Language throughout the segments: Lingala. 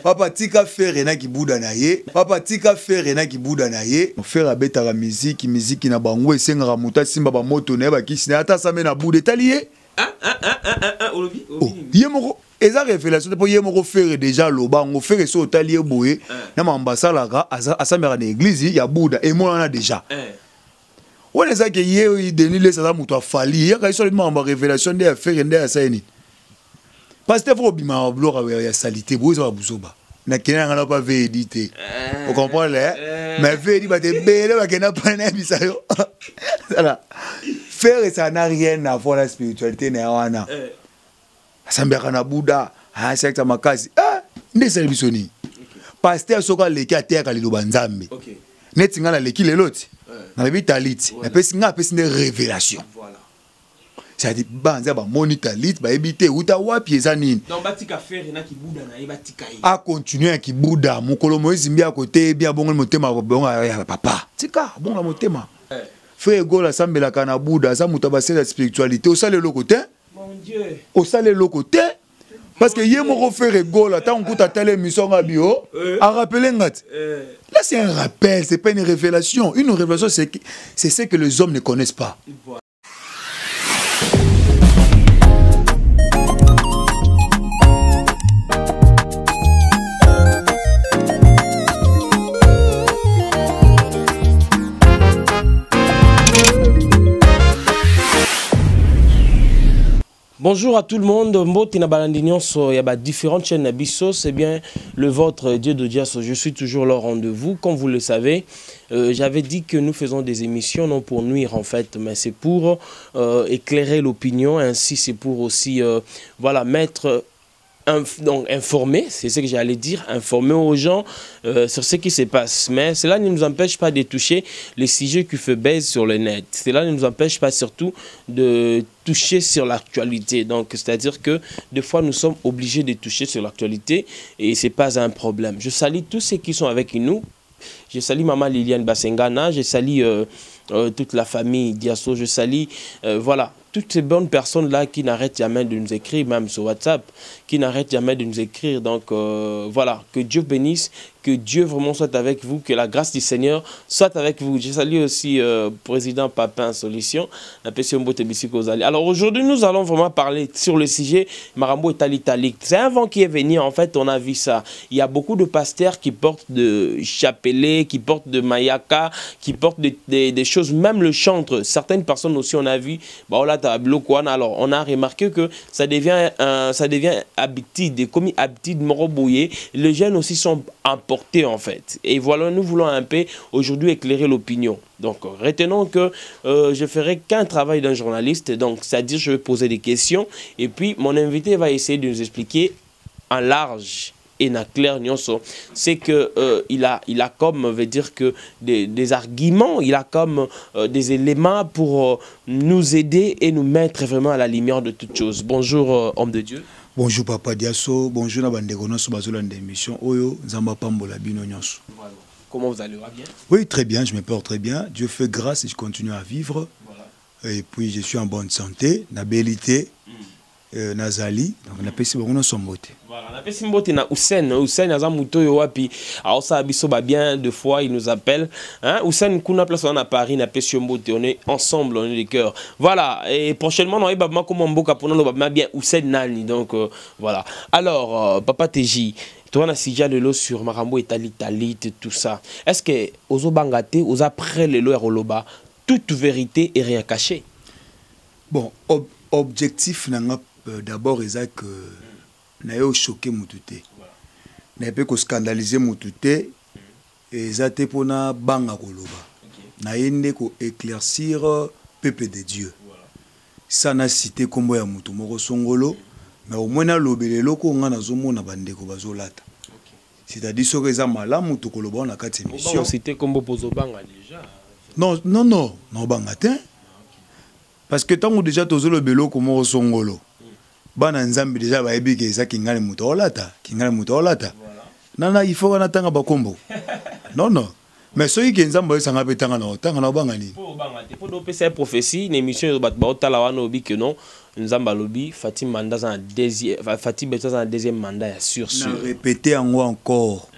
Papa tika faire na ki buda na ye. Papa tika faire na ki buda na ye. Faire abeta la musique na bango esenga muta simba ba moto na ba kisina ata same na buda talié. Olobi. Ye moko eza révélation pour ye moko faire déjà loba ngo faire so talié boye na mambasala ka asamera na église ya buda et moi na déjà. On est ça que ye denile ça muto afali ya ka so mamba révélation de faire nde ya saini. Parce que faut bima bloc ya salité bo ça buzoba na kena ngana pas védité vous comprenez mais védi ba te bele ba kena pas na bisayo voilà faire ça n'a rien à voir la spiritualité na wana sambeka na buda ha secteur makasi nde servisioni pasteur soka leki ateka liloba nzambe neti ngana leki leloti na bitaliti na pesi nga pesi de révélation voilà. Ça dit banza ba monitalit ba ebité uta wapi ezanini donc batika faire na ki buda na ebatika yi a continuer ki buda mukolo moizi mbia côté bien bongo motema bonga ya papa tika bonga motema frère gola sambela kana buda ça muta basé la spiritualité au sale le côté mon dieu au sale le côté parce que yé moko frère gola tant on kuta tele mission ngabio a rappeler ngat là c'est un rappel c'est pas une révélation c'est ce que les hommes ne connaissent pas. Bonjour à tout le monde. Il y a différentes chaînes Abysso. C'est bien le vôtre Dieu de Dias. Je suis toujours là au rendez-vous. Comme vous le savez, j'avais dit que nous faisons des émissions non pour nuire en fait, mais c'est pour éclairer l'opinion. Ainsi, c'est pour aussi voilà, mettre... donc informer, c'est ce que j'allais dire, informer aux gens sur ce qui se passe. Mais cela ne nous empêche pas de toucher les sujets qui font buzz sur le net. Cela ne nous empêche pas surtout de toucher sur l'actualité. Donc, c'est-à-dire que des fois, nous sommes obligés de toucher sur l'actualité et ce n'est pas un problème. Je salue tous ceux qui sont avec nous. Je salue Maman Liliane Basengana, je salue toute la famille Diasso, je salue, voilà, toutes ces bonnes personnes-là qui n'arrêtent jamais de nous écrire, même sur WhatsApp, qui n'arrêtent jamais de nous écrire. Donc, voilà, que Dieu bénisse, que Dieu vraiment soit avec vous, que la grâce du Seigneur soit avec vous. Je salue aussi Président Papin Solution. Alors, aujourd'hui, nous allons vraiment parler sur le sujet Marambo Italique. C'est un vent qui est venu, en fait, on a vu ça. Il y a beaucoup de pasteurs qui portent de chapelet, qui portent de mayaka, qui portent des choses, même le chantre. Certaines personnes aussi, on a vu, bah, là, alors, on a remarqué que ça devient habitude, comme habitude morobouillé. Les jeunes aussi sont emportés en fait. Et voilà, nous voulons un peu aujourd'hui éclairer l'opinion. Donc, retenons que je ferai qu'un travail d'un journaliste. Donc, c'est-à-dire je vais poser des questions et puis mon invité va essayer de nous expliquer en large et na clair nyonso, c'est que il a comme veut dire que des arguments, il a comme des éléments pour nous aider et nous mettre vraiment à la lumière de toutes choses. Bonjour homme de Dieu. Bonjour Papa Diasso, bonjour na bandeko nyonso bazolanda émission oyo nzamba pambola bino nyonso. Voilà. Comment vous allez, bien? Oui, très bien, je me porte très bien. Dieu fait grâce et je continue à vivre. Voilà. Et puis je suis en bonne santé, na bellité. Nazali donc on appelle ça bon somboté voilà on appelle somboté na Hussein aza muto yo wapi aosa biso ba bien deux fois il nous appelle hein Hussein kuna place on a Paris na appelle somboté on est ensemble on est les cœurs voilà et prochainement on va ba comme mboka pour nous ba bien Hussein nani donc voilà alors Papa TJ toi na sija le lot sur Marambo Italie tout ça est-ce que ozo bangate oza après le lot roloba toute vérité est rien cachée bon objectif nanga d'abord c'est que na yo choqué mututé na pe ko scandaliser mututé et ça te pona banga koloba na yende ko éclaircir peuple de Dieu ça na cité kombo ya mutu moko songolo mais au moins na lobelelo ko nga nazomona bandeko bazolata c'est-à-dire so que ça malamu to koloba na kati émission cité kombo pozo banga déjà non banga te parce que tant que déjà tous le belo comme songolo bana nzambi déjà ba ebi ke ça kingale muto olata nana il faut qu'on attend ba kombo non mais ceux qui nzambo sanga petanga na otanga na banga ni pour banga te pour do pesa prophétie une émission ba otala wana obi que non Nzamba Lobi, Fatih mandat dans Fatih Beto dans un deuxième mandat, sûr. Répéter encore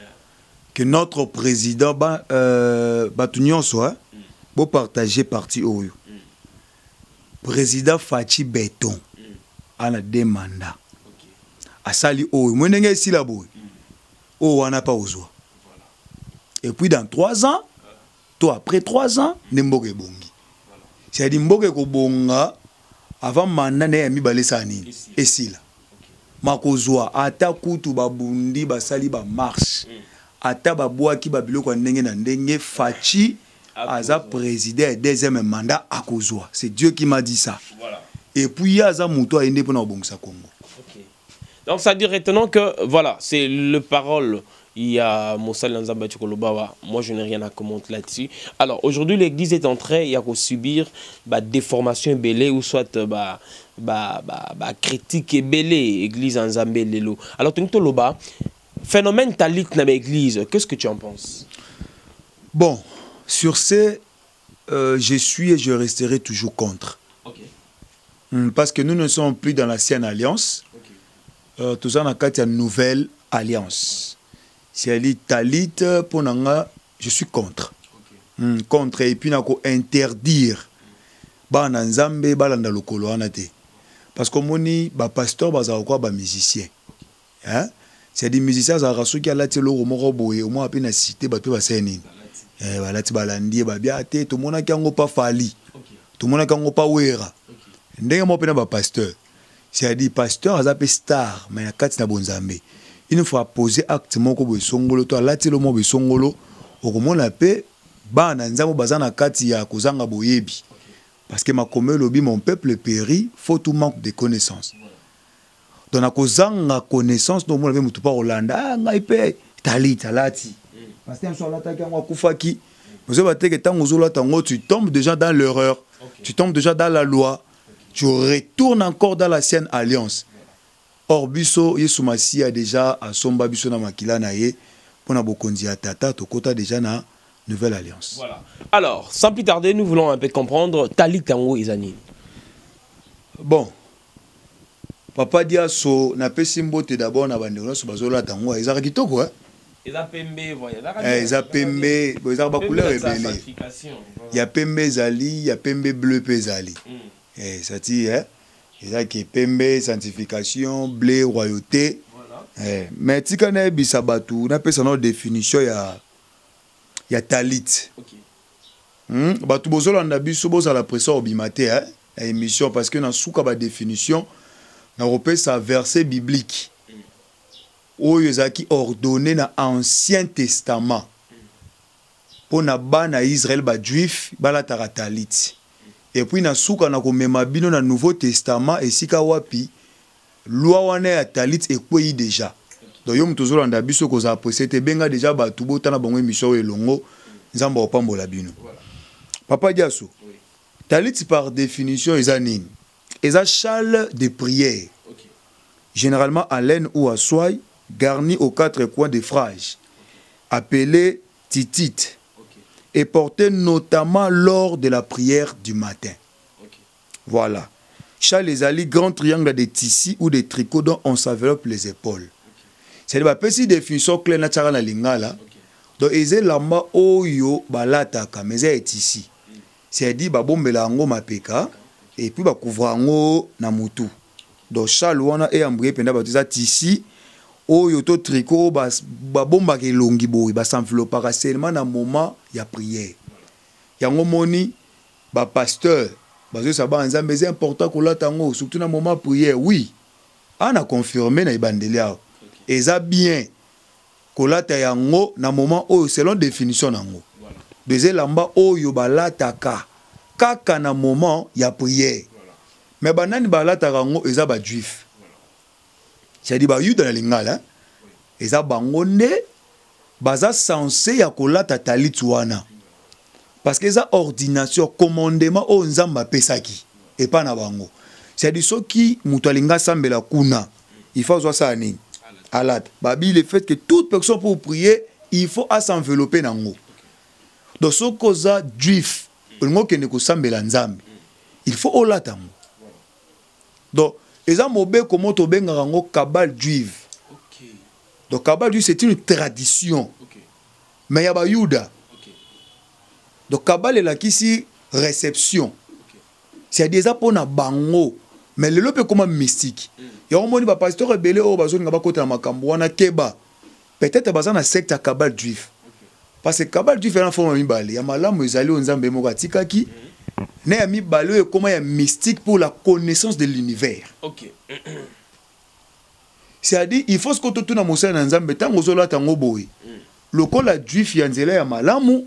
que notre président Batunion soit pour partager parti Oyo. Président Fatih Beton a deux mandats. A sali Oyo. Moi n'ai ici la boue. Oh, on n'a pas osé. Et puis dans 3 ans, toi après 3 ans, Nemboge Bongi. C'est-à-dire Mboge Bonga. Avant mandat ne yami balesa nini esila makozwa ata kutu babundi basali ba marche ata babwaki babiloko ndenge na ndenge Fachi aza président et deuxième mandat akozwa. C'est Dieu qui m'a dit ça. Voilà. Et puis aza muto aende pona obongisa Congo. Okay. Donc ça dit retenons que voilà, c'est le parole. Il y a Moussa Nzamba Tchokolobawa. Moi, je n'ai rien à commenter là-dessus. Alors, aujourd'hui, l'église est en train, il y a qu'à subir déformation belée ou soit critique belée, église en Zambé Lelo. Alors, tu Loba, phénomène talit dans l'église, qu'est-ce que tu en penses? Bon, sur ce, je suis et je resterai toujours contre. Okay. Parce que nous ne sommes plus dans l'ancienne alliance. Okay. Tout ça, on a une nouvelle alliance. Si elle est talit, pour nanga, je suis contre. Okay. Contre, et puis nako interdire ba nanzambe ba landa lokolo anate. Parce que moni ba pasteur ba za quoi ba musicien. Hein? C'est des musiciens za raso qui a la telo moko boye au moins na cité ba pe ba seni. Ba lati balandi ba biate tout mona kango pa fali. Tout mona kango pa wera. Ndenge mo pe na ba pasteur. C'est dit pasteur aza pe star mais na kati na bonzambe. Il faut poser acte moko bo songolo to lati lo mo bo songolo okomona pe ba na nzambo bazana kati ya kozanga boyebi. Parce que ma comme lobi mon peuple périt, faut tout manque de connaissances. Donc na kozanga connaissance no mo na mutu pa Hollanda ngai pe talati. Parce que un soir là ta ka kufaki. Vous avez que tango zola tango tu tombes déjà dans l'erreur. Tu tombes déjà dans la loi. Tu retournes encore dans la sienne alliance. Or biso Yesumasi a déjà à somba biso na makila na ye pona bokonzi ya tata to kota déjà na nouvelle alliance. Voilà. Alors, sans plus tarder, nous voulons un peu comprendre Tali Tango Izani. Bon. Papa Diaso na pesimbo te d'abord na bandelo so bazola tango ezaka kitoko hein. Eza pembe voya. Eza pembe, eza ba couleur ebele. Il y a pembe zali, il y a pembe bleu pezali. Ça dit hein. Il qui pembe, sanctification, blé, royauté. Voilà. Mais si on a bisabatu, on a fait une définition, il y a talit. Okay. Batu bozolo on a biso boza la pression obimate hein, émission parce que dans souka ba définition, on repère sa verset biblique. Oyo ezaki ordonné na Ancien Testament. Pour na bana Israël ba juif ba la talit. Et puis na souka na komema bino na Nouveau Testament et sika wapi loi wana ya talit ekweyi déjà. Donc yo mutozolo anda biso ko za posete benga déjà ba tubo tana bango émission elongo nzamba opambola bino. Papa Diaso. Oui. Talit par définition eza nini? Eza châle de prière. Okay. Généralement en laine ou à soie garni aux 4 coins des phrases. Appelé titite. Et porté notamment lors de la prière du matin. Okay. Voilà. Châle les ali grand triangle de tissu ou de tricot dont on s'enveloppe les épaules. Okay. C'est la petite définition claire na tchara na lingala. Okay. Donc eze lamba oyo balataka mais c'est ici. C'est dit ba bombela ngo mapeka et puis ba couvra ngo na mutu. Donc châle wana e ambré penda ba tisa tissu oyo to tricot ba bomba ke longi boy ba s'envelopper seulement na moment ya prière. Yango moni ba pasteur bazo sa ba nzambe c'est important ko latango surtout na moment prière. Oui. Ana confirmé na ibandelia. Eza bien ko lata yango na moment oyo selon définition nango. Voilà. Beze lamba oyo balataka kaka na moment ya prière. Voilà. Mais banani balataka ngo eza ba juif. C'est dit ba yu dans la lingala eza bango nde baza censé ya kolata talit wana parce que eza ordination commandement o nzamba pesaki et pas na bango. C'est dit soki mutu alinga sambela kuna il faut ça nini alat babi le fait que toute personne pour prier il faut s'envelopper nango. Donc ce cause juif ngo kende ko sambela nzambe il faut olatango. Donc, ils ont mobé comment tu ben rango cabale juive. OK. Donc cabale juive c'est une tradition. OK. Mais il y a ba Yuda. OK. Donc cabale est là qui si réception. OK. C'est déjà pour na bango. Mais le lope comme mystique. Il y a un moni ba pasteur rebelle au bazo ngaba kota na makambo wana keba. Peut-être baza na secte à cabale juive. Parce que cabale juive est en forme mibale. Il y a malamu ezali onzambe moko atikaki. Ne ya mibale et comment il y a mystique pour la connaissance de l'univers. OK. C'est-à-dire il faut ce que tout na mosala na nzambe tango zola tango boy. Lokola juif ya nzela ya malamu.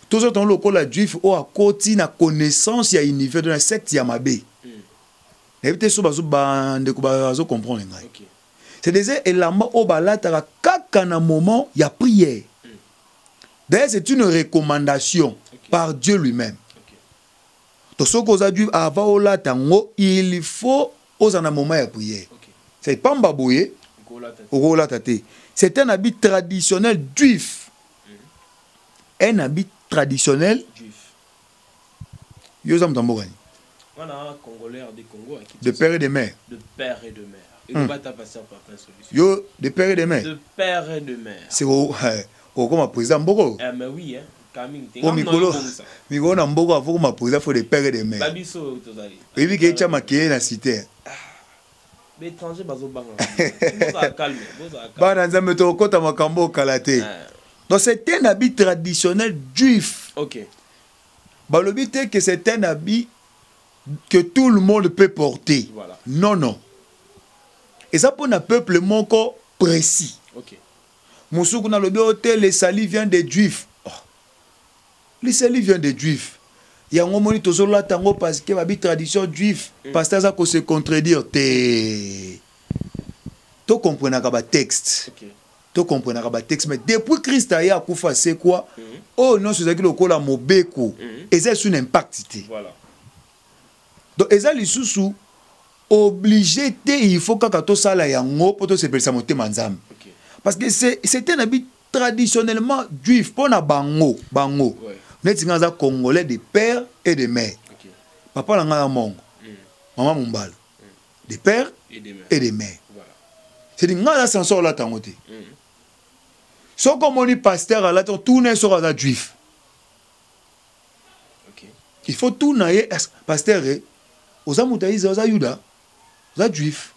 Tous autres lokola juif o akoti na connaissance ya univers de la secte ya mabe. Évitez so bazo bande ko bazo comprendre ngai. OK. C'est des éléments au balata kaka na moment ya prière. D'ailleurs c'est une recommandation par Dieu lui-même. Donc ce qu'on a dû avoir là tango, il faut aux en un moment de prière. C'est pas mbabouye, c'est un habit traditionnel juif. Un habit traditionnel juif. Yosam tambogani. Voilà, Congolais des Congo de père et de mère. De père et de mère. Et de pas passer par plein solution. Yo de père et de mère. De père et de mère. C'est au comme président Mboko. Ah mais oui hein. Au Mikolo, Mikolo na Mboko faut comme président faut de père et de mère. Babiso tozali. Et puis que tu as créé la cité. L'étranger bazo banga. Boza calme, boza calme. Ba nzambe to kota makambo kalate. Donc c'est un habit traditionnel juif. OK. Bah le but est que c'est un habit que tout le monde peut porter. Voilà. Non non. Et ça pour un peuple moko précis. OK. Moussoukou na lobi hôtel les salis vient des juifs. Oh. Les salis vient des juifs. Il y a un moment où là tango parce que la tradition juive parce que ça qu'on se contredire té. Tu comprends pas texte. OK. Tu comprends pas texte mais depuis Christ a ya kufa c'est quoi? Oh non c'est ça qui le cola mobeko. Et ça c'est un impact. Voilà. Donc eza lisusu obligé il faut que to sala yango poto se pelisa motema nzambe. Parce que c'est un habit traditionnellement juif pour na bango. Ouais. Netinga za congolais de père et de mère. Okay. Papa langa mongo. Maman mumbala. De père et de mère. Voilà. C'est dit ngala sensor la tangote. So comme on dit pasteur là tourner sur la juif. OK. Il faut tourner pasteur oza mutaïza oza yuda oza juif.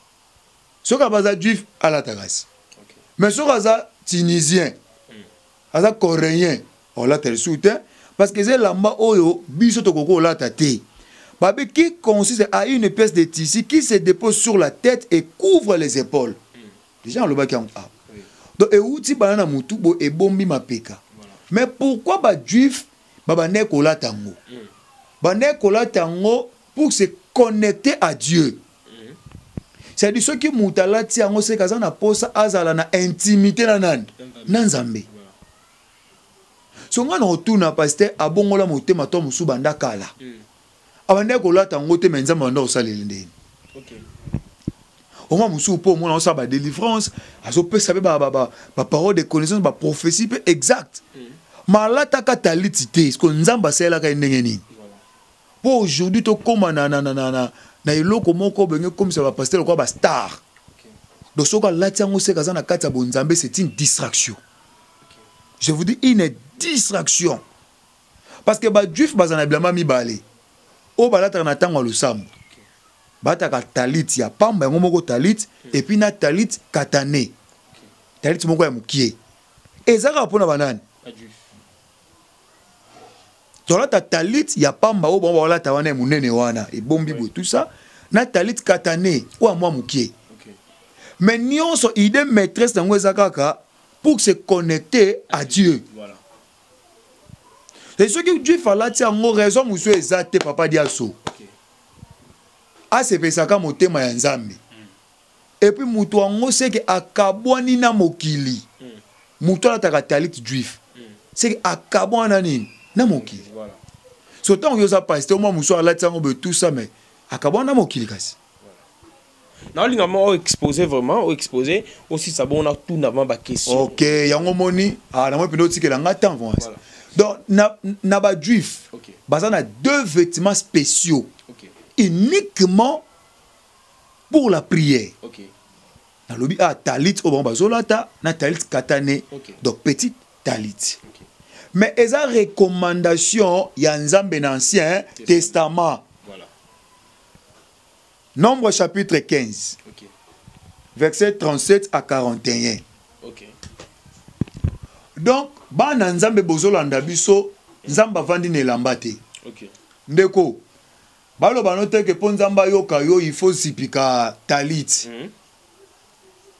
So ka baza juif à la tagasi. OK. Mais so ka tunisien. Aza coréen. On l'a tel soutien parce que c'est lamba oyo biso to koko la tate. Babe qui consiste à une pièce de tissu qui se dépose sur la tête et couvre les épaules. Déjà on le baki en a. Donc et outi banana mutu bo e bombi mapeka. Mais pourquoi ba juif ba ne ko la tango? Ba ne ko la tango pour se connecter à Dieu. C'est-à-dire ceux qui mutala ti ango se kaza na posa azala na intimité na nan nzambe. So nga na otuna pasteur abongola motema to musu banda kala. Abande ko lata ngote menza manda osalele ndeni. OK. Oma musu po mona osa ba délivrance, azo pe sabe ba parole de connaissance ba prophétie pe exact. Malata ka talitité, ce que nzamba sela ka ndenge nini. Pour aujourd'hui to koma na eloko moko benge comme ça ba pasteur ko ba star. Donc soka lati ngo se kaza na kati ya bonzambe c'est une distraction. Je vous dis une distraction. Parce que ba juif bazana blama mibale. O balata na tango le sam. Bata ka talit ya pamba yango moko talit et puis na talit katane. Talit moko ya mukie. Ezaka pona banane. Ba juif. Tolata talit ya pamba o bomba wala tawana munene wana et bombi bo tout ça na talit katane ou amwa mukie. Mais nyonso idée maîtresse nango ezaka pour se connecter à Dieu. Voilà. C'est ce que Dieu fallait dire en raison monsieur ezate papa diaso. A se pesaka motema ya nzambe. Et puis mutu ango c'est que akabwani na mokili. Mutu la talit juif. C'est que akabwana nini na mokili. Voilà. Sotant on yosa pasteur moi muso ala tiango be tout ça mais akabwana mokili kasi. Non, il a exposé vraiment, exposé aussi ça bon on a tout n'avant ba question. OK, yango moni na moi pinoti que la ngata voilà. Donc na ba juif. OK. Bazana deux vêtements spéciaux. OK. Uniquement pour la prière. Ok. Na lobi a talit au bon bazolata na talit katane. Ok. Donc petite talit. Ok. Mais esa recommandation ya Nzambe dans l'Ancien Testament. Voilà. Nombre chapitre 15. Ok. Verset 37 à 41. Ok. Donc, bana Nzambe bozolanda biso, Nzamba vandi ne lambate. Ok. Ndeko, balo banote ke po Nzamba yoka yo, il faut sipika talit.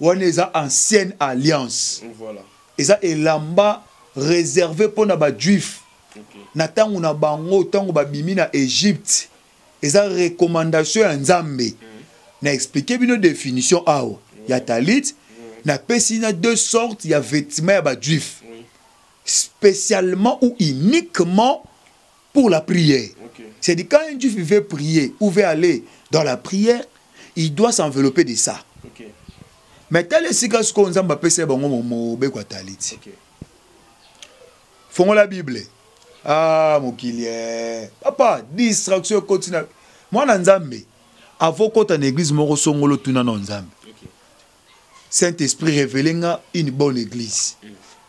Wane eza ancienne alliance. Voilà. Eza elamba réservé pour na ba juif. Ok. Na tangu na bango, tangu ba bimi na Égypte. Eza recommandation ya Nzambe. Na expliquer bino définition awa. Ya talit, na pesi na deux sortes ya vêtements ya ba juif. Spécialement ou uniquement pour la prière. Okay. C'est-à-dire quand un juif veut prier ou veut aller dans la prière, il doit s'envelopper de ça. Okay. Mais tel est ce qu'on a appelé bon bekwa talit. Okay. Font la Bible. Ah mon kilier. Papa, distraction continue. Moi na Nzambe, avant qu'on en église moko songolo tuna na Nzambe. Okay. Saint-Esprit révélé une bonne église.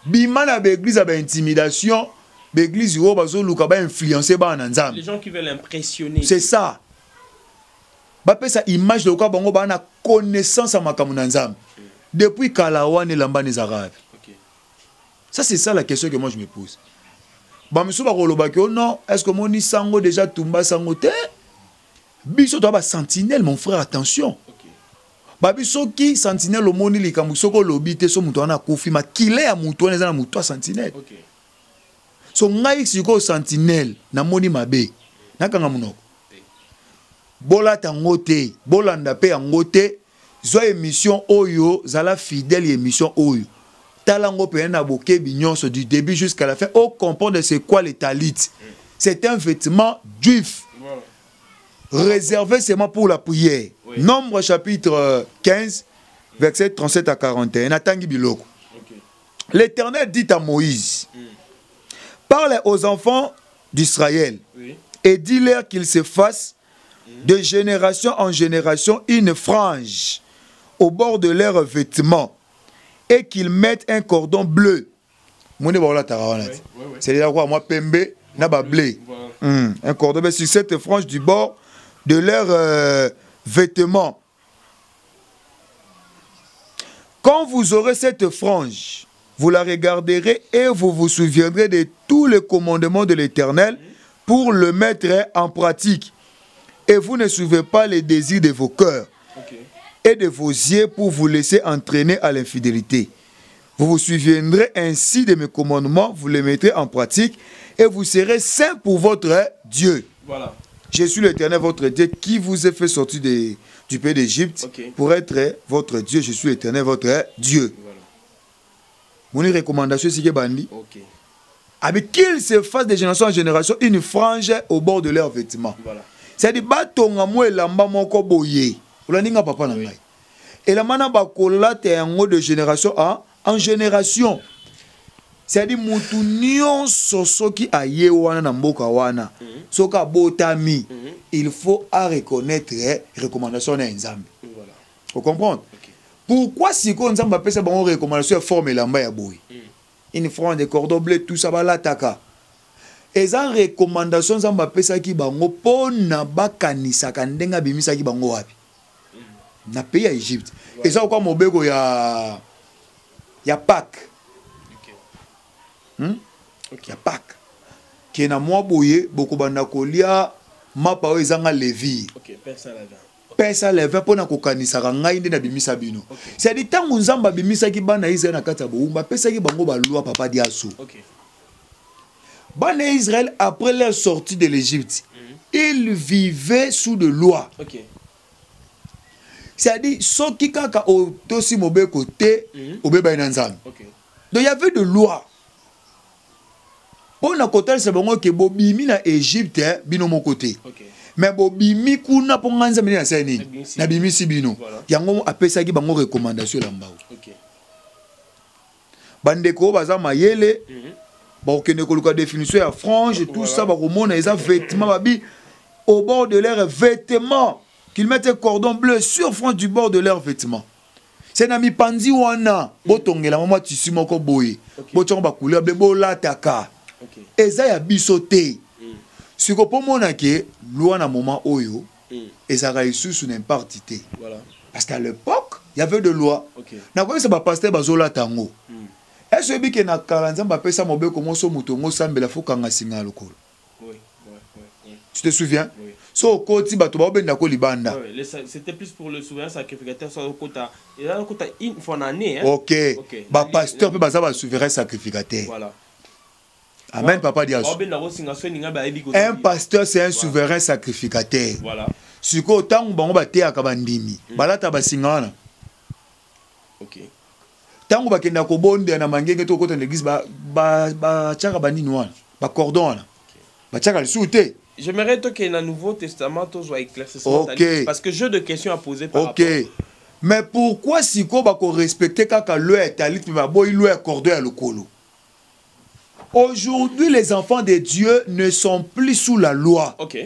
Bima na l'église a intimidation, l'église yo bazo luka ba influencer ba na Nzambe. Les gens qui veulent impressionner. C'est ça. Ba pesa image de quoi bango ba na connaissance à makamu na Nzambe. Depuis Kalawane lamba les Arabes. Okay. Ça c'est ça la question que moi je me pose. Ba miso ba koloba ke non, est-ce que moni sango déjà tumba sango te? Biso to ba sentinelle mon frère, attention. Babi soki sentinelle au moni likambu soko lobite so muto wana kufi ma kile ya muto wana na muto sentinelle. OK. So ngai siko sentinelle na moni mabe. Nakanga munoko. Bola tangote, bolanda pe angote, zo émission oyo zala fidèle émission oyo. Talango pe na boke binyonso du début jusqu'à la fin. On comprend de c'est quoi les talit. C'est un vêtement juif. Voilà. Réservé seulement pour la prière. Oui. Nombre chapitre 15, verset 37 à 41. Natangi biloko. Okay. L'Éternel dit à Moïse, parle aux enfants d'Israël, oui, et dis-leur qu'ils se fassent de génération en génération une frange au bord de leurs vêtements et qu'ils mettent un cordon bleu. C'est-à-dire quoi? Moi, pembe, naba blé. Un cordon bleu sur cette frange du bord de leurs vêtements. Quand vous aurez cette frange, vous la regarderez et vous vous souviendrez de tous les commandements de l'Éternel pour le mettre en pratique. Et vous ne suivez pas les désirs de vos cœurs et de vos yeux pour vous laisser entraîner à l'infidélité. Vous vous souviendrez ainsi de mes commandements, vous les mettrez en pratique et vous serez saints pour votre Dieu. Voilà. Je suis l'Éternel, votre Dieu, qui vous a fait sortir du pays d'Égypte pour être votre Dieu. Je suis l'Éternel, votre Dieu. Mon recommandation, c'est que Bandi, avec qu'ils se fassent de génération en génération une frange au bord de leurs vêtements. Voilà. C'est-à-dire, batonga mo elamba moko boye. Olaninga papa na ngai. Et la mana bakola te yango de génération en génération. C'est-à-dire, mutu nyonso soki aye wana na mboka wana. Soka botami, il faut reconnaître recommandation na Nzambe. Voilà. Vous comprenez? Pourquoi si ko Nzambe appelle ça bon recommandation forme elamba ya boye? Une frange de cordon bleu tout ça bala taka. Et ça recommandation Nzambe appelle ça ki bango pona bakanisa kandenga bimisa ki bango wapi? Na pays ya Égypte. Et ça quoi mobeko ya Pâques. Ya Pâques. Qui na mwa boye boko banda kolia mapa o ezanga levi. OK, pesa leva pona kokanisa ngai nde na bimisa bino. C'est dit tangu Nzamba bimisa ki bana Israël na kata boumba pesa ki bango ba loi papa diaso. OK. Bana Israël après leur sortie de l'Égypte, ils vivaient sous de loi. OK. C'est-à-dire soki kaka o tosi mobeko te obeba ina Nzambe. OK. Donc il y avait de loi. On a côté c'est bon que bobimi na Égypte bino mon côté. OK. Mais bobimi kuna po nganza mena sani na bimi si bino. Yango apesa ki bango recommandation la mbao. OK. Bande ko baza mayele. Ba okene ko luka définition ya frange tout ça ba komona eza vêtements babi au bord de leurs vêtements. qu'ils mettent un cordon bleu sur fond du bord de leurs vêtements. C'est nami pandi wana botongela mama tissu moko boye botonga ba couleur bleu bolataka eza ya biso te siko pomona ke loi na moment oyo ezaka isusu n'importe te voilà parce qu'à l'époque il y avait de loi na quoi ça ba pasteur bazola tango est-ce que na 40 ans ba pesa mobeko moso mutongo sambela fukanga singa lokolo tu te souviens oui. So koti bato ba obenda ko libanda c'était plus pour le souverain sacrificateur so kota et là kota une fois en année hein OK ba pasteur pe baza ba souverain sacrificateur voilà amen papa dia un pasteur c'est un souverain sacrificateur voilà siko tangu bango bateaka bandimi balata basingana OK tangu bakenda ko bonde na mangenge to kota l'église ba tchaka bandini wana ba cordon wana ba tchaka le souté. J'aimerais que dans le Nouveau Testament, tu sois éclairci parce que j'ai des questions à poser par rapport. Mais pourquoi si on va respecter quand l'eau est talit, mais l'eau est cordée à l'ocolo? Aujourd'hui, les enfants de Dieu ne sont plus sous la loi. OK.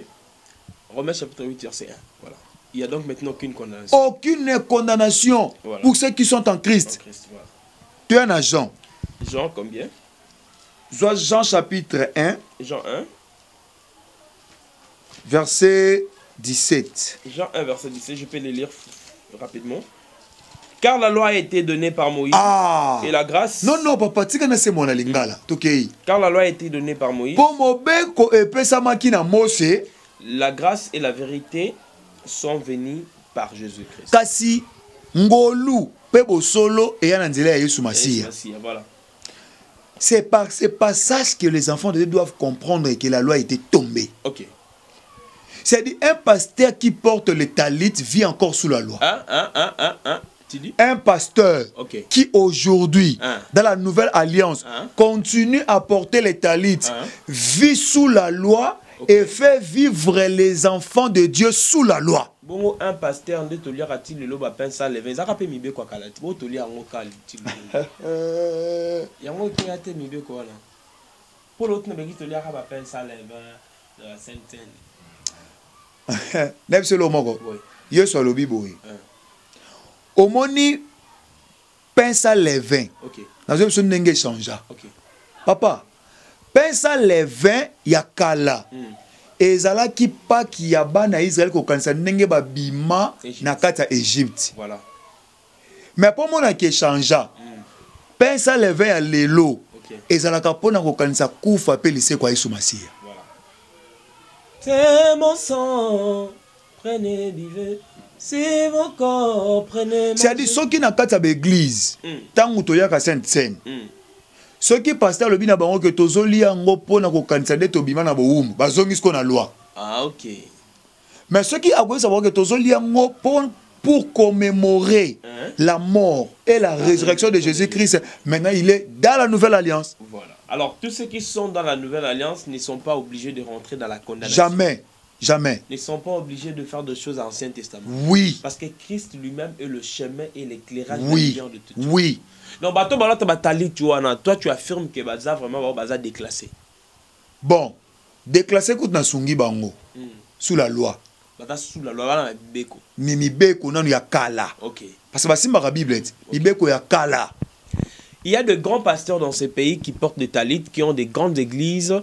Romains chapitre 8, verset 1. Voilà. Il n'y a donc maintenant aucune condamnation. Aucune condamnation voilà. Pour ceux qui sont en Christ. Voilà. Tu es un agent. Jean combien? Jean chapitre 1. Jean 1. Verset 17. Jean 1, verset 17, je peux le lire rapidement. Car la loi a été donnée par Moïse et la grâce... Non, non, papa, tu connais mon lingala. Car la loi a été donnée par Moïse. La grâce et la vérité sont venues par Jésus-Christ. Kasi ngolu pebo solo et yananzela ya Yesu Masiya. Voilà. C'est par ces passages que les enfants de Dieu doivent comprendre que la loi a été tombée. OK. C'est-à-dire un pasteur qui porte le talit vit encore sous la loi. Tu dis? Un pasteur qui aujourd'hui, dans la nouvelle alliance, continue à porter le talit, vit sous la loi et fait vivre les enfants de Dieu sous la loi. Bon, un pasteur de Tolia a-t-il le lobe à peine ça levé. Ça rappelle Mibé quoi kalati. Bon, Tolia en local. Il y a un qui a été Mibé quoi là. Pour l'autre, ne me dit Tolia à peine ça levé de la Sainte-Seine. N'est-ce pas le mot? Yo sur le bibo. Omoni pince à levain. OK. Dans une personne n'engage changea. OK. Papa, pince à levain ya kala. Et zala qui pas qui ya ba na Israël ko kanisa n'engage ba bima na kata Égypte. Voilà. Mais pour moi na qui changea. Pince à levain ya lelo. Et zala kapona ko kanisa kufa pe lycée kwa Yesu Masiya. C'est mon sang, prenez buvez. C'est mon corps, prenez. C'est-à-dire ceux qui n'ont pas d'église, tant que tu as sainte scène. Ceux qui passent le bina bango que tozoli ango pona ko kanisa de tobima na boum, bazongi ce qu'on a loi. Ah OK. Mais ceux qui ont savoir que tozoli ango pour commémorer la mort et la résurrection de Jésus-Christ, maintenant il est dans la nouvelle alliance. Voilà. Alors, tous ceux qui sont dans la nouvelle alliance ne sont pas obligés de rentrer dans la condamnation. Jamais. Jamais. Ils ne sont pas obligés de faire des choses à l'Ancien Testament. Oui. Parce que Christ lui-même est le chemin et l'éclairage de tout. Oui. Donc, toi, tu affirmes que Baza vraiment Baza déclassé. Bon. Déclassé kout na sungi bango. Sous la loi. Baza sous la loi, Beko. Mimi Beko, non, il y a Kala. OK. Parce que Basimba la Bible, Beko, il y a Kala. Il y a de grands pasteurs dans ces pays qui portent des talits, qui ont des grandes églises.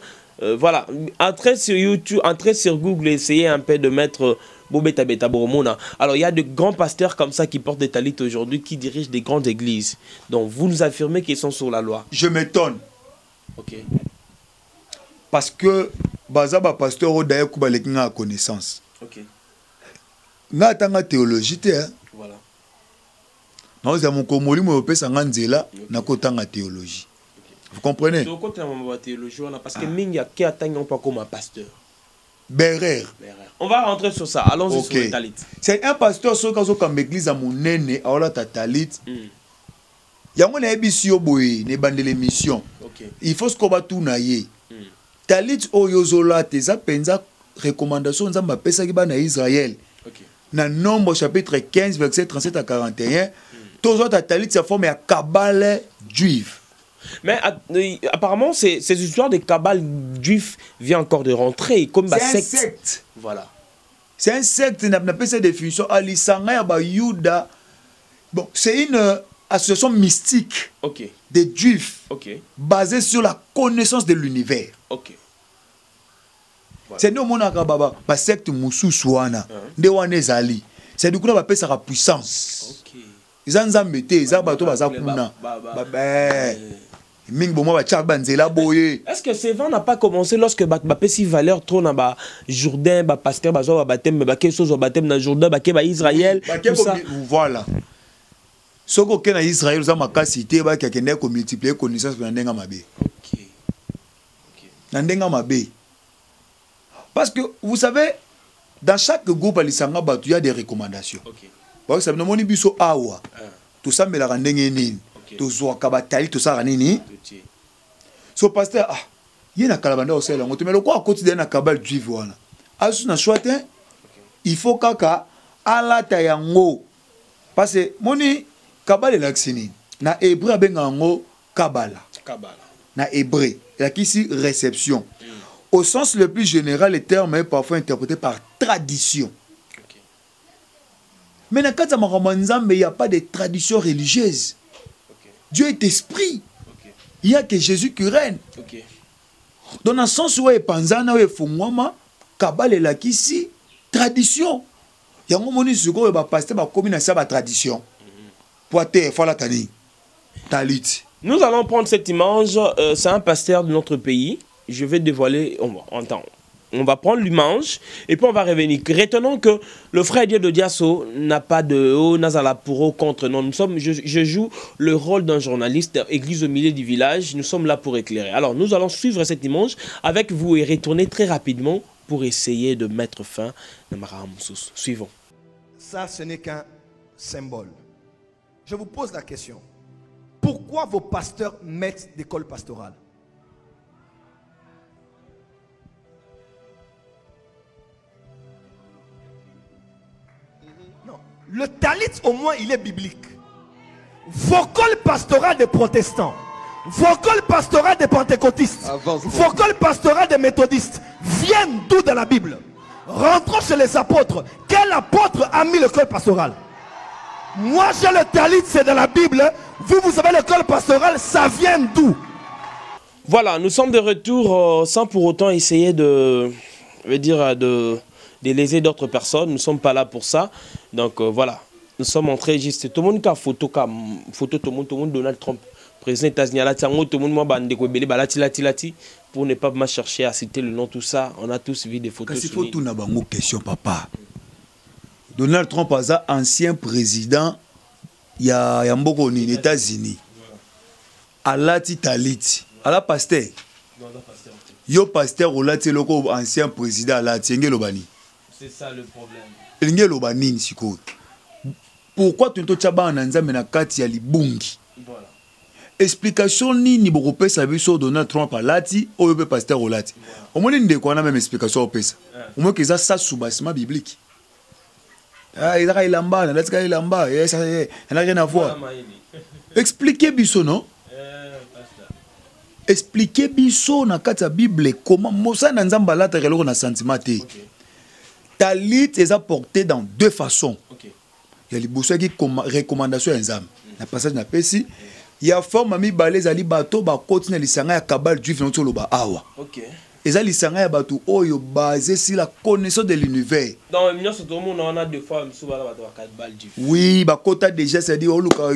Voilà, entrez sur YouTube, entrez sur Google, essayez un peu de mettre Bobeta Beta Boromona. Alors, il y a de grands pasteurs comme ça qui portent des talits aujourd'hui, qui dirigent des grandes églises. Donc, vous nous affirmez qu'ils sont sur la loi. Je m'étonne. OK. Parce que Bazaba pasteur Odaye Koubalekina a connaissance. OK. N'a tanga théologie, hein. Voilà. Non, c'est mon komoli mo pesa nganzela na kotanga théologie. Vous comprenez? Sur côté de théologie, parce que mingi qui atteignent pas comme un pasteur. Berer. On va rentrer sur ça. Allons-y sur le talit. C'est un pasteur sur quand comme église à mon nene a la talit. Yango na ebisio boye ne bandele mission. Il faut ce qu'on va tout naie. Talit oyozola teza penza recommandation nzamba pesa ki ba na Israël. Na Nombre chapitre 15 verset 37 à 41. Tous autres talit sa forme à cabale juive. Mais apparemment, ces histoires de cabale juif viennent encore de rentrer. Comme c'est un secte. Voilà. C'est un secte, n'a pas cette définition. Alisanga ba Yuda. Bon, c'est une association mystique des Juifs basée sur la connaissance de l'univers. C'est nous mon akababa, ba secte mususuana, de wanezali. C'est du coup na ba pesa puissance. Ils en zambete, ils ont bateau baza kuna. Est-ce que ce vent n'a pas commencé lorsque Bapesi valeur trop dans ba Jourdain, ba pasteur, ba zo baptême, ba quelque chose au baptême dans Jourdain, ba Israël, tout ça. Voilà. Ce que na Israël za makasité ba kekende ko multiplier connaissance na ndenga mabe. Na ndenga mabe. Parce que vous savez, dans chaque groupe alisanga batu il y a des recommandations. Parce que ça moni biso awa. Tout ça me la ndenge nini. Tout zo kabatali tout ça nini. So pasteur ah yena kalabanda o sela ngoto mais le quoi quotidien na kabal juif wana. Asu na choite il faut kaka ala ta yango. Parce que moni kabale laksini na hébreu benga ngo kabala. Na hébreu la qui réception. Au sens le plus général, le terme est parfois interprété par tradition. Mais dans le cas il n'y a pas de tradition religieuse. Dieu est esprit. Il n'y a que Jésus qui règne. Dans le sens où il y a panzana, il y a kabale la kisi tradition. Il y a un moment où il y a pasteur qui a une tradition. Poité, falatani, talit. Nous allons prendre cette image. C'est un pasteur de notre pays. Je vais dévoiler. On va prendre l'image et puis on va revenir. Retenons que le frère Dieu de Diasso n'a pas de haut, nazala pour haut contre non. Nous sommes, je joue le rôle d'un journaliste, église au milieu du village. Nous sommes là pour éclairer. Alors nous allons suivre cette image avec vous et retourner très rapidement pour essayer de mettre fin à Marahamoussous. Suivons. Ça, ce n'est qu'un symbole. Je vous pose la question. Pourquoi vos pasteurs mettent d'école pastorale? Le talit, au moins, il est biblique. Vos cols pastorales des protestants, vos cols pastorales des pentecôtistes, vos cols pastorales des méthodistes viennent d'où dans la Bible? Rentrons chez les apôtres. Quel apôtre a mis le col pastoral? Moi, j'ai le talit, c'est dans la Bible. Vous, vous avez le col pastoral, ça vient d'où? Voilà, nous sommes de retour sans pour autant essayer de léser d'autres personnes. Nous ne sommes pas là pour ça. Donc voilà, nous sommes entrés juste. Tout le monde a photo tout le monde Donald Trump, président États-Unis, tout le monde pour ne pas me chercher à citer le nom, tout ça. On a tous vu des photos. Il faut tout n'a pas une question, papa. Donald Trump est ancien président. Il y a beaucoup aux États-Unis. Alati Talit. Ala pasteur. Yo pasteur ou lati loko ancien président Alati Ngelobani. C'est ça le problème. Ngelobani siko. Pourquoi tu n'as pas nzambe na kati ya libungi? Voilà. Explication ni boko pesa biso Donald Trump Alati ou yo pasteur Olati. Au moins ndeko na même explication pesa. Au moins que ça sous-bassement biblique. Ah, il a ilamba, il a ilamba, ça n'a rien à voir. Expliquez biso non? Expliquez biso na kati ya Bible comment Mosa na nzamba la terelo na sentiment te. Talit est apporté dans deux façons. Il y a les boussons qui recommandation nzamba. Na passage na pesi, il y a forme mi balé zali bato ba continue lisanga ya kabal juif no tolo ba awa. OK. Eza lisanga ya bato oyo basé sur la connaissance de l'univers. Dans le tout le monde on a deux fois sous bala bato ba kabal juif. Oui, ba kota déjà c'est dire oluka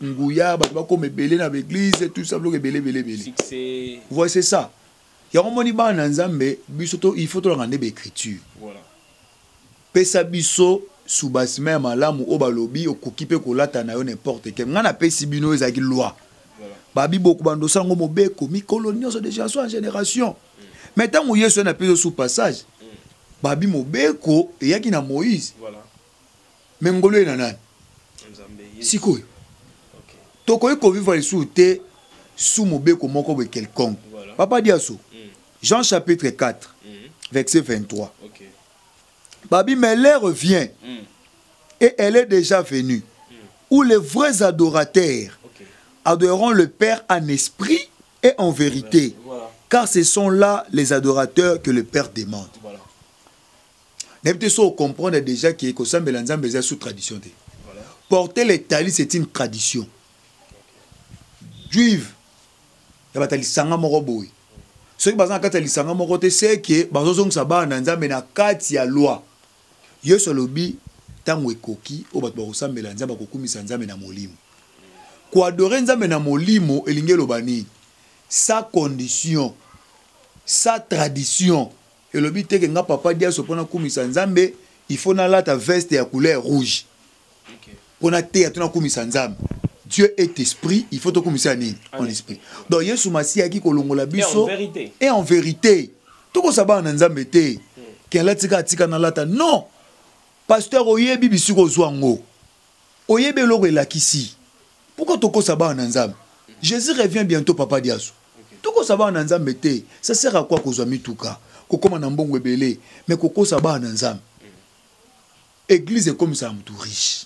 nguya bato ba comme belé na l'église et tout ça bloque belé. Fixé. Vous voyez c'est ça. Il y a un moment ba na nzambe biso il faut to regarder l'écriture. Voilà. Pesa biso sous basement malamu o balobi okokipe ko lata na yo n'importe quel. Ngana pesi bino ezaki loi. Voilà. Babi beaucoup bando sango mobeko mi coloniaux de génération en génération. Maintenant où Yesu na pesi sous passage. Babi mobeko eyaki na Moïse. Voilà. Mengolo na nani? Siko. OK. Toko ko vivre sous te sous mobeko moko be quelconque. Voilà. Papa Diasso. Jean chapitre 4 verset 23. OK. Babi, mais l'heure vient et elle est déjà venue où les vrais adorateurs adoreront le Père en esprit et en vérité. Voilà. Car ce sont là les adorateurs que le Père demande. Voilà. N'importe so comprendre déjà que kosambela nzambe eza sous tradition. Porter les talis c'est une tradition. Juive. Ya batali sanga moko boy. Ceux qui bazan kati lisanga moko te c'est que bazozong saba na nzambe na kati ya loi. Yesu lobi tango ekoki o bato bakosambela nzambe bakokumisa nzambe na molimo. Ko adorer nzambe na molimo elingi lobani. Sa condition, sa tradition. Et lobi te que nga papa dia so pona kumisa nzambe, il faut na lata veste ya couleur rouge. Pona te ya tona kumisa nzambe. Dieu est esprit, il faut te commisser en esprit. Donc, Yesu Masiya qui kolongola biso et en vérité. Toko saba na nzambe te. Ke la tika na lata non. Pasteur oyebi bisu ko zwango. Oyebe loko elakisi. Pourquoi toko saba na nzambe? Jésus revient bientôt papa diaso. Toko saba na nzambe te. Ça sert à quoi kozwa mituka? Kokoma na mbongo ebele, mais koko saba na nzambe. Église est comme ça mutu riche.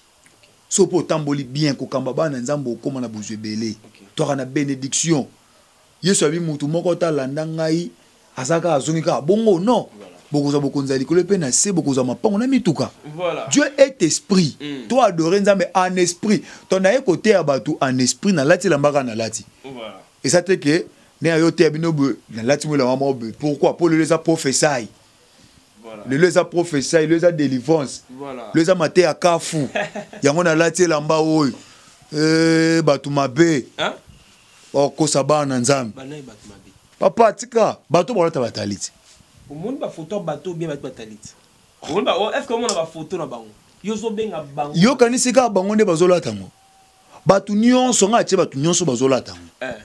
So po tamboli bien ko kambaba na nzambo koma na bozwebele to kana bénédiction Yesu abi mutu moko ta landa ngai azaka azongika bongo non bokoza bokonza likolo pe na se bokoza mapango na mituka. Dieu est esprit. Toi adorer nzambe en esprit ton aye côté ya batu en esprit na lati lambaka na lati et ça te que ne ayo te abino na lati mo la mamo pourquoi pour les prophéties. Le les a prophétie, les a délivrance. Les a maté à Kafu. Yango na lati lamba oy. Batu mabe. Hein? O kosaba na nzambe. Papa tika, batu bolata bataliti. Au monde ba photo bateau bien bataliti. Au monde ba est-ce que on a ba photo na bango? Yo zo benga bango. Yo kanisi ka bango nde bazolata ngo. Batu nyonso nga tie batu nyonso bazolata ngo.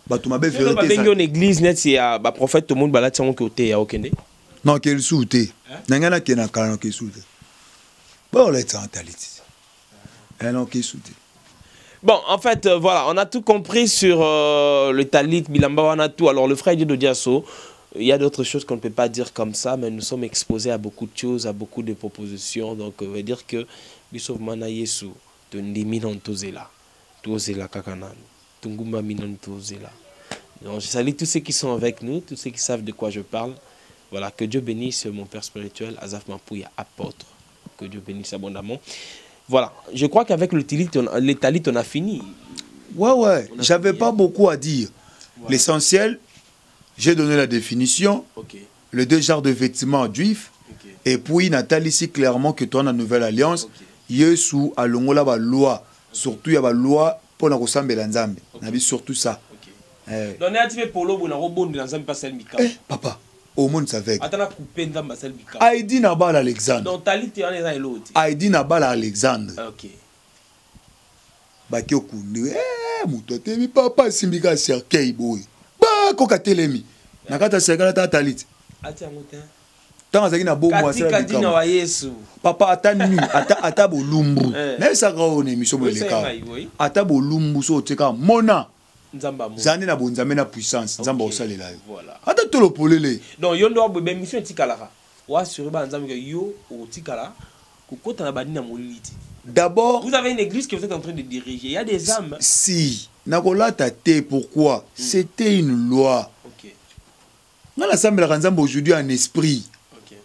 Batu mabe vérité. Ba benga en église net c'est ba prophète tout monde balati ngo côté ya okende. Non, quel souté. Nangana qui na kala qui souté. Bon, let's en taliti. Non, qui souté. Bon, en fait, voilà, on a tout compris sur le talit, Bilamba, on a tout. Alors, le frère de Diasso, il y a d'autres choses qu'on ne peut pas dire comme ça, mais nous sommes exposés à beaucoup de choses, à beaucoup de propositions. Donc, on veut dire que Bissov Mana Yesu, Tundiminon Tozela, Tozela Kakanan, Tungumba Minon Tozela. Donc, je salue tous ceux qui sont avec nous, tous ceux qui savent de quoi je parle. Voilà, que Dieu bénisse mon père spirituel, Azaf Mampouya, apôtre. Que Dieu bénisse abondamment. Voilà, je crois qu'avec le talit, on a fini. Ouais, j'avais pas beaucoup à dire. Voilà. L'essentiel, j'ai donné la définition, les deux genres de vêtements juifs, et puis Nathalie ici clairement que toi, dans la Nouvelle Alliance, Yesu a l'ongola la loi, surtout il y a la loi pour la ressemble à l'ensemble. On a vu surtout ça. Donc, on a dit pour l'eau, on a rebondi dans un passel Mika. Papa. Au monde savait. Bika. Aïdi Nabal Alexandre. Donc Talit y en est l'autre. Aïdi Nabal Alexandre. OK. Bakio Koundé. Moutote mi papa simbika cercueil boy. Ba ko katelemi. Nakata sekala ta Talit. Ati amote. Tanga zaki na bo moi ça Kati na wa Yesu. Papa atanu ata bolumbu. Na saka on émission moleka. Ata bolumbu so teka mona. Zane na bonzame na puissance nzamba osalela yo voilà ata tolo polele donc yo ndo be mission etikala wa sur ba nzambe que yo otikala kokota na bani na moliti. D'abord vous avez une église que vous êtes en train de diriger, il y a des âmes si nakolata te pourquoi c'était une loi. OK na l'assemblée la nzambe aujourd'hui en esprit. OK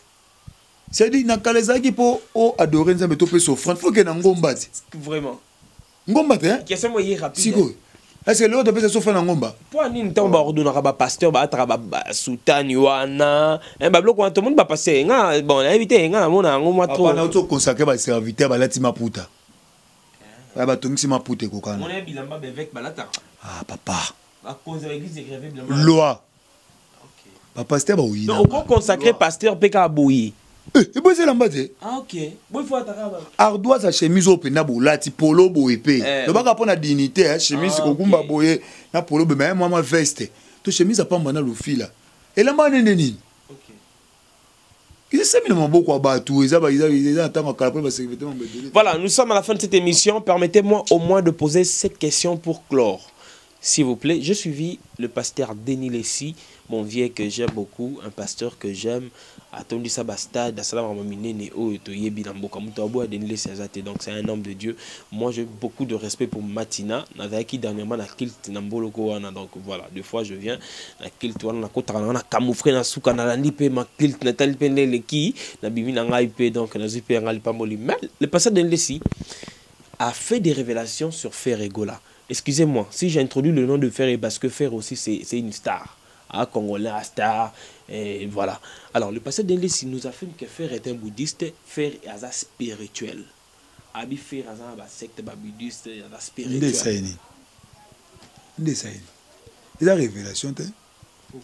c'est dit na kalezaki po o adorer nzambe to pe s'offrande faut que na ngomba vraiment ngomba te question moi rapide siko. Est-ce que l'autre peut se faire en ngomba? Pour ni ntango ba ordonnera ba pasteur ba atra ba sultan wana ba bloc tout le monde ba passer nga bon éviter nga mona ngoma trop. Papa na to consacrer ba serviteur ba lati maputa. Ba tongisi maputa ko kana. On est bilamba avec balata. Ah papa. Ba cause l'église écrivait bilamba. Loi. OK. Ba pasteur ba oui. Donc on consacrer pasteur peka boyi. Et bon c'est l'ambade. Ah OK. Bon il faut attaquer. Ardoise sa chemise au pena bolati polo boepé. Le baka pona dignité chemise ko kumba boye na polo be même moi veste. To chemise a pas mbana le fil. Et la mane neni. OK. Voilà, nous sommes à la fin de cette émission. Permettez-moi au moins de poser cette question pour clore. S'il vous plaît, j'ai suivi le pasteur Denis Lessi, mon vieux que j'aime beaucoup, un pasteur que j'aime atondi sa ba stade asala ma minene o to yebi na mboka muto abo de laisser azate. Donc c'est un homme de Dieu. Moi j'ai beaucoup de respect pour Matina nazaki dernièrement na kilt na mboloko wana. Donc voilà, deux fois je viens na kilt wana na kota na camoufler na suka na landi pe ma kilt na tali pe le ki na bibi na ngai pe. Donc na zipe ngali pa moli. Mais le pasteur de Lessi a fait des révélations sur Fer Egola. Excusez-moi si j'ai introduit le nom de Fer parce que Fer aussi c'est une star. Congolais à star, et voilà. Alors le pasteur d'Enlessi nous affirme que Fer est un bouddhiste, Fer est un spirituel. Abi Fer est un secte bouddhiste, un spirituel. C'est la révélation. Ok.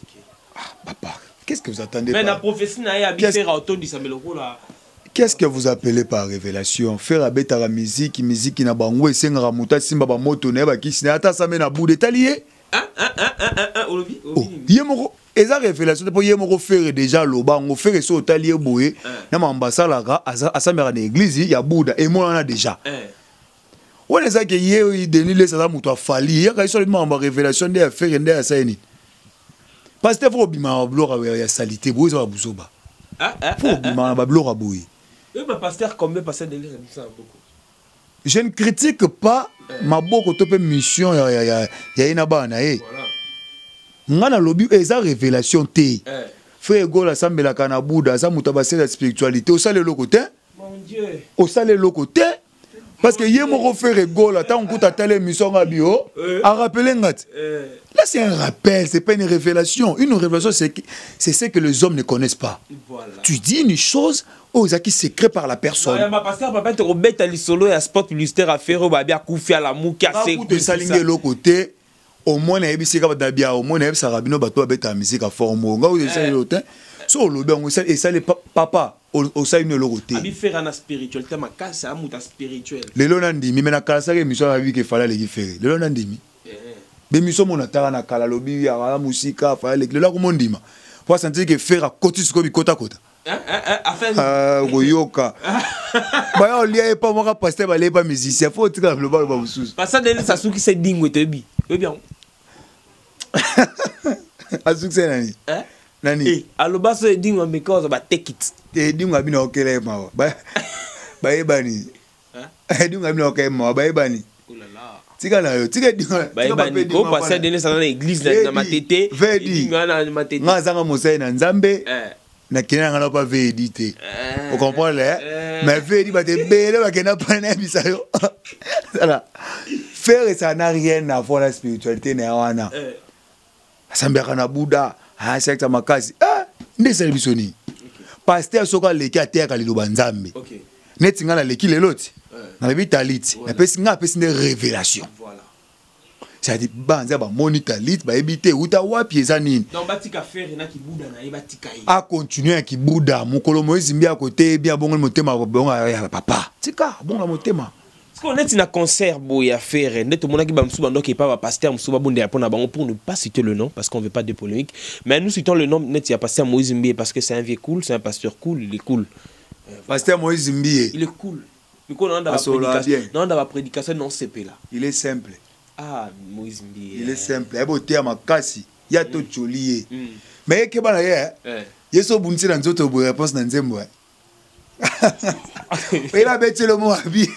Ah, papa, qu'est-ce que vous attendez? Mais la prophétie n'a Abi Fer a autant dit ça, mais le rôle là. Qu'est-ce que vous appelez par révélation? Faire abeta la musique qui n'a pas ngwe senga muta simba ba moto ne ba kisine ata sa mena bout détaillé. Yemoko eza révélation pour yemoko faire déjà loba ngo faire so talier boye na mambasala ka asamera na église ya Bouddha et moi on a déjà. On est ça que yé denile ça muto afali ya ka so le mamba révélation de faire ndé ya saini. Parce que faut bima blora ya salité boye za buzoba. Faut bima ba blora boye. Et ma pasteur combien pasteur de ça beaucoup. Je ne critique pas ma boko to pe mission ya ina bana eh. Ngana lobi eza révélation te. Frère Gola sambela kana Bouddha za mutabase la spiritualité au sale le côté. Mon Dieu. Au sale le côté parce que yé moko Frère Gola tant qu'on t'a telle mission ngabio a rappeler ngat. Là c'est un rappel, c'est pas une révélation. Une révélation c'est ce que les hommes ne connaissent pas. Voilà. Tu dis une chose aux acquis secrets par la personne. Ma pasteur papa te robet à l'isolo et à sport publicitaire à faire au babia koufi à la mouka c'est de salingue le côté au moins na ebisi ka badabia au moins na ebisa rabino bato beta musique à forme nga ou de ça le temps so lo ben et ça les papa au ça une le côté abi faire un spiritualité ma casse à muta spirituel le lonandi mi mena kala ça que mission a vu que fallait les faire le lonandi mi be mission mon atara na kala lobi ya musique fallait le la ko mondima pour sentir que faire à côté ce ko bi kota kota goyoka ba yo lia pas moi pasteur ba pas musicien faut tika le ba mususu parce que ça souki c'est dingue tebi bien asuccès nani nani aloba so dingue because ba take it dingue abina okele ma ba ebani dingue abina okele ma ba ebani tika na yo tika dingue ba ebani ko passer donner ça dans l'église na matete dingue na matete ngazanga mosai na nzambe na kina ngana pas védité vous comprenez mais védi ba te bele ba kena pas na bisayo voilà faire ça n'a rien à voir la spiritualité na wana asambeka na Bouddha ha secte makasi ndé servicioni pasteur soka leki ateka liloba nzambe neti ngana leki leloti na bitaliti na pesi nga pesi des révélations voilà ça dit banza ba monitalit ba ebité uta wapi ezanini donc batika faire na ki Bouddha na ebatika a continuer ki Bouddha mukolo Moïse mbia côté bien bongo motema bonga ya papa tika bonga motema qu'on est un concert boya faire net mon qui ba msuba ndoki pas pasteur msuba bonde ya pona bango pour ne pas citer le nom parce qu'on veut pas de polémique mais nous citons le nom net ya pasteur Moïse Mbie parce que c'est un vieux cool, c'est un pasteur cool, il est cool. Pasteur Moïse Mbie il est cool. Du coup on a la prédication. Non dans la prédication non CP là. Il est simple. Ah Moïse Mbie. Il est simple. Et beauté à makasi. Ya to cholié. Mais ke bana ye. Yeso bunti na nzoto bo réponse na nzembo. Il a bêté le mot abi.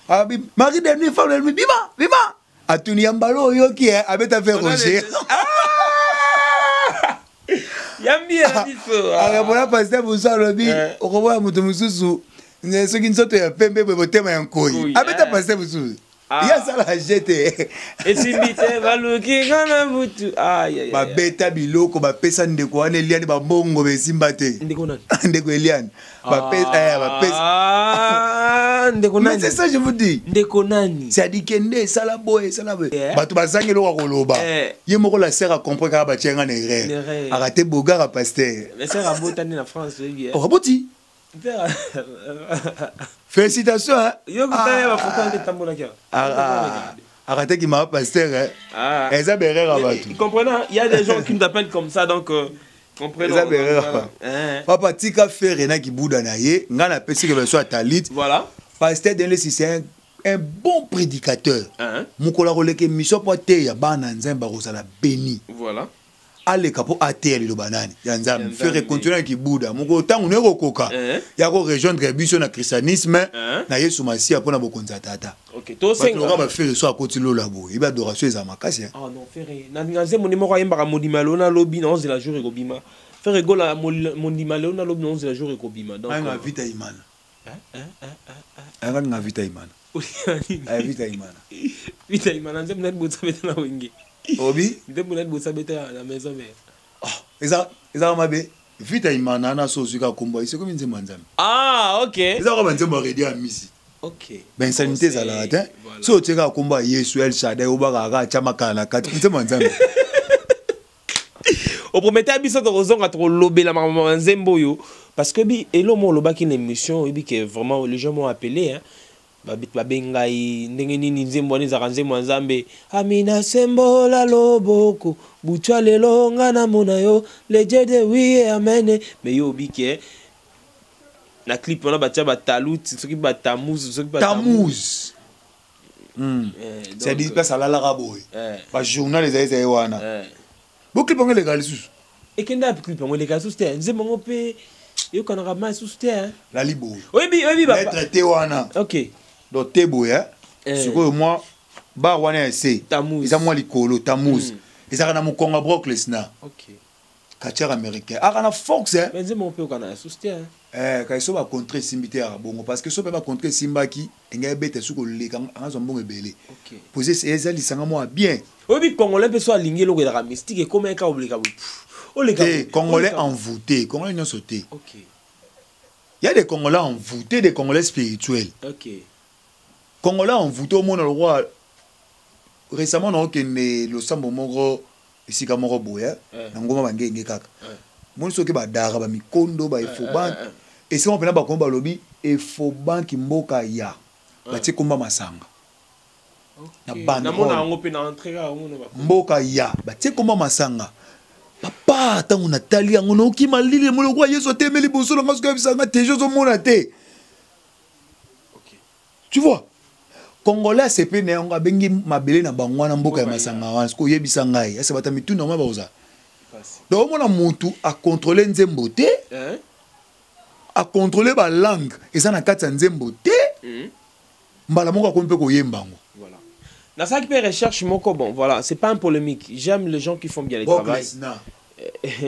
Abi mari de nuit femme de nuit bima bima. Atuni yambalo yo ki abeta faire Roger. Yambi abiso. Ah bona pasteur busa lobi okoboya mutu mususu. Ce qui nzoto ya pembe bo tema yankoi. Abeta pasteur busu. Ya sala jete. Esimbite baluki kana butu. Aïe. Ba beta biloko ba pesa ndeko wana Eliane ba bongo besimba te. Ndeko nani? Ndeko Eliane. Ba pesa ba pesa. Ndeko nani? Mais c'est ça je vous dis. Ndeko nani? C'est dit kende sala boy sala boy. Ba to bazangi lo koloba. Ye moko la sert à comprendre ka ba tienga nere. Arrêter bogar à pasteur. Mais c'est rabotani na France bien. Oh raboti. Félicitations hein. Yo kutane ba photo de tambola kia. Arrêtez qui m'a pasteur hein. Eza berera batu. Comprenez, il y a des gens qui nous appellent comme ça donc comprenez. Eza berera. Papa tika faire na ki Bouddha na ye, ngana pesi que soit talit. Voilà. Pasteur Denle si c'est un bon prédicateur. Mukola roleke mission pour te ya bana nzemba ko sala béni. Voilà. ale kapo ATL lo banani ya nzambe faire continuer ki Bouddha moko tangu neko koka ya ko rejoindre biso na christianisme na Yesu Masia pona bokonza tata. OK to senga ba faire so akoti lo labo iba adoration za makasi. Ah non faire na ngaze monimo ko yemba modima lo na lobi na 11 la jour ekobima faire gola modima lo na lobi na 11 la jour ekobima donc nga vita imana nga vita imana vita imana vita imana nzembe na botsa beta na wenge obi nzembe na botsa beta na maison mère eza mabe vita imana na so zuka kombo ise comme nzembe nzambe OK eza ko nzembe redi a misi OK ben sanité za la ta so teka komba Yesu El Shaddai obaka ka chama kana kati nzembe nzambe au promettait à biso to trop lobé la maman nzembo yo parce que bi elo mo lobaki une émission et bi que vraiment les gens m'ont appelé hein ba bengai ndenge nini nzembo ni za nzembo nzambe amina sembo la loboko butwa lelo ngana mona yo le Dieu de oui amen mais yo bi que na clip on a batia ba talut ce qui ba tamuz ce qui ba tamuz c'est dit pas ça la raboy ba journal les aïe wana beaucoup de légal sous et kenda clip on légal sous terre nzembo ngope yo kana ma sous terre la libo oui ba traité wana OK donc tebo ya siko moi ba wana c'est tamuz ils a moi likolo tamuz ils a na mukonga brokles na OK kachara américain a kana fox hein mais nzembo pe kana sous terre quand so ba contre simbité ya bongo parce que so pe ba contre simbaki enga bete suko leka ngazo mbongo ebele OK poser ces lisanga moi bien oui congolais pe so alingi lo la mystique et comment ka oblika Congolais envoûtés, Congolais non sautés. OK. Il y a des Congolais envoûtés, des Congolais spirituels. OK. Congolais envoûtés au monde le roi. Récemment on a le sambo moro ici comme moro boya, ngoma bangenge kaka. Mon soki ba dara ba mikondo ba ifoban et si on pena ba komba lobi ifoban ki mboka ya. Ba ti komba masanga. Na bande. Na mona ngo pe na entrer ga mboka ya. Ba ti komba masanga. Papa tangu natali yango noki malili moloko Yesu temeli bosolo ngasuka bisanga te jozo mona te. OK. Tu vois? Congolais c'est pe ne nga bengi mabele na bangwana mboka ya masanga wana ko yebisa ngai. Ese bata mitu na mwa baoza. Donc mona muntu a contrôler nzembo te. A contrôler ba langue eza na kati ya nzembo te. Mbala moko ko mpe ko yembango. Voilà. Dans ça qui peut recherche moko bon voilà, c'est pas un polémique. J'aime les gens qui font bien le travail.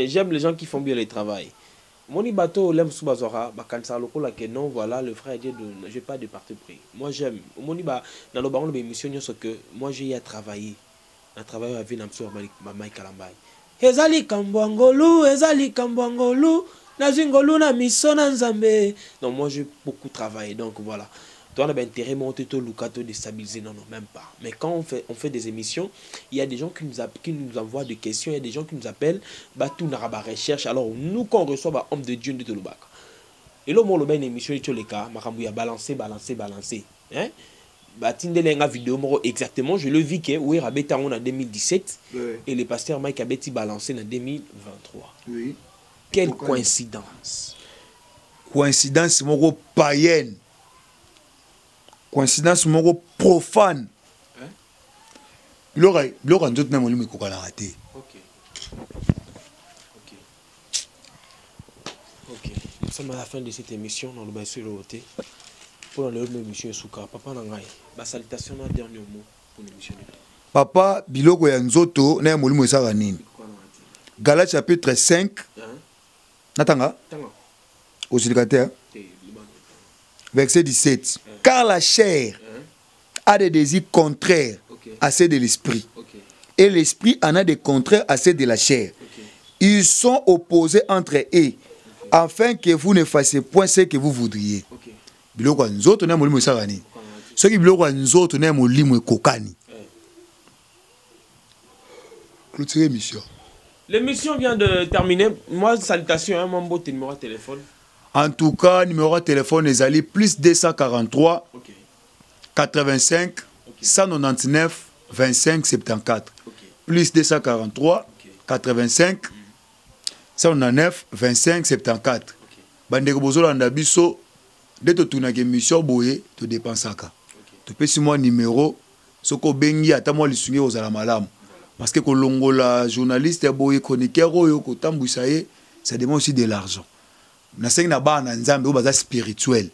J'aime les gens qui font bien le travail. Moni bateau lem sou bazora ba kansa lokola que non voilà le frère Dieu de j'ai pas de parti pris. Moi j'aime moni ba dans le baron de mission ce que moi j'ai à travailler. À travailler avec Namso Mike Kalambai. Ezali kambwangolu na zingolu na misona nzambe. Donc moi j'ai beaucoup travaillé donc voilà. On a intérêt à monter tout le cas, déstabiliser, non, même pas. Mais quand on fait des émissions, il y a des gens qui nous envoient des questions, il y a des gens qui nous appellent, tout n'a recherche. Alors, nous, quand on reçoit un homme de Dieu, de Tolobak. Et là, on a une émission, il y a balancé. Hein? Tindelenga vidéo, exactement, je le vis que, oui, Rabeta, on a 2017, et le pasteur Mike Abeti balancé en 2023. Oui. Quelle coïncidence. Coïncidence, mon païenne. Coïncidence moko profane. L'ora nzoto na molimo ko kala raté. OK. Nous sommes à la fin de cette émission dans le bas sur le côté. Pour le émission Souka papa na ngai. Ba salutation na dernier mot pour l'émission. Papa biloko ya nzoto na molimo esaka nini? Galates chapitre 5. Natanga? Au célibataire. Verset 17. Car la chair a des désirs contraires à ceux de l'esprit. Et l'esprit en a des contraires à ceux de la chair. Ils sont opposés entre eux, afin que vous ne fassiez point ce que vous voudriez. Biloko nzoto na molimo sakani. Ce qui biloko nzoto na molimo kokani. Clôturer l'émission. L'émission vient de terminer. Moi, salutations, mon beau numéro de téléphone. En tout cas, numéro de téléphone est allé plus 243 85 199 25 74. Plus 243 85 199 25 74. Bandeko bozola ndabiso de to tuna ke mission boye to dépensaka. To pesi moi numéro soko bengi ata moi lisungi ozala malamu. parce que kolongola journaliste ya boye chroniqueur oyo kotambwisa ye ça demande aussi de l'argent na sengi na ba na nzambe o baza spirituel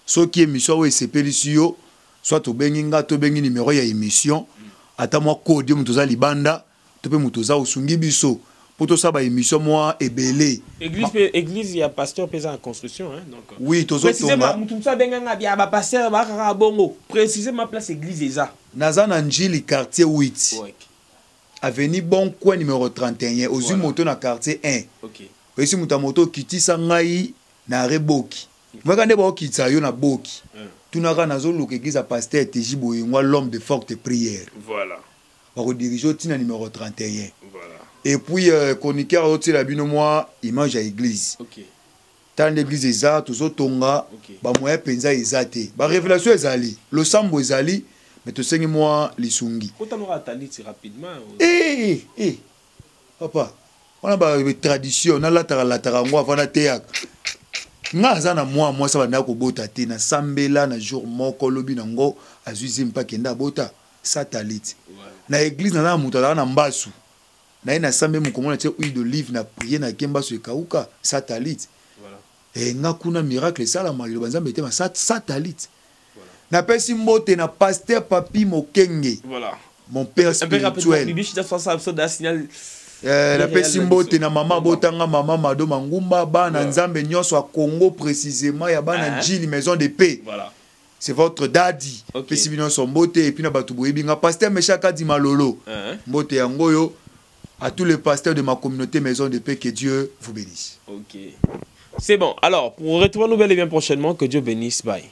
soki émission oyo esepelisi yo soit tobengi nga tobengi numéro ya émission ata mwa code mutu oza libanda to mpe mutu oza osungi biso po tosala émission mwa ebele église ya pasteur pesa en construction hein donc oui tozotonga mutu mutu abenganga bia ba pasteur ba kaka bongo précisément place église eza naza na njili quartier 8 avenue Bon Coin numéro 31 ozwi moto na quartier 1 OK esi mutu moto kitisa ngai na reboki mwaka nde baokitisa yo na boki tunaka nazoluka église ya pasteur TJ Boyengwa l'homme de forte prière voilà bakodirige otina numéro 31 voilà et puis chroniqueur otila bino mwa image ya église OK tant l'église eza tozotonga ba moyen penza eza te ba révélation ezali le sambo ezali mais tosengi mwa lisungi otanora taliti rapidement papa on a ba tradition na lataka ngwa vana te yak nga aza na moi ça banda ko bota te na sambela na jour moko lobi nango azuizi mpa kenda bota satellite na église na mutu na mbasu na ina sambe mukomona te huile d'olive na prier na kemba so ekauka satellite voilà nga kuna miracle sala malilo banzambe te ma satellite voilà na pesi mbote na pasteur Papi Mokenge voilà mon père spirituel la pesi mbote na mama botanga mama Mado Mangumba bana nzambe nyonso a Congo précisément ya bana Njili maison de paix voilà c'est votre daddy pesi bino son mbote et puis na batu boyebinga pasteur Meshaka di Malolo mbote yango yo à tous les pasteurs de ma communauté maison de paix, que Dieu vous bénisse. OK. C'est bon. Alors, pour retrouver nous bel et bien prochainement, que Dieu bénisse. Bye.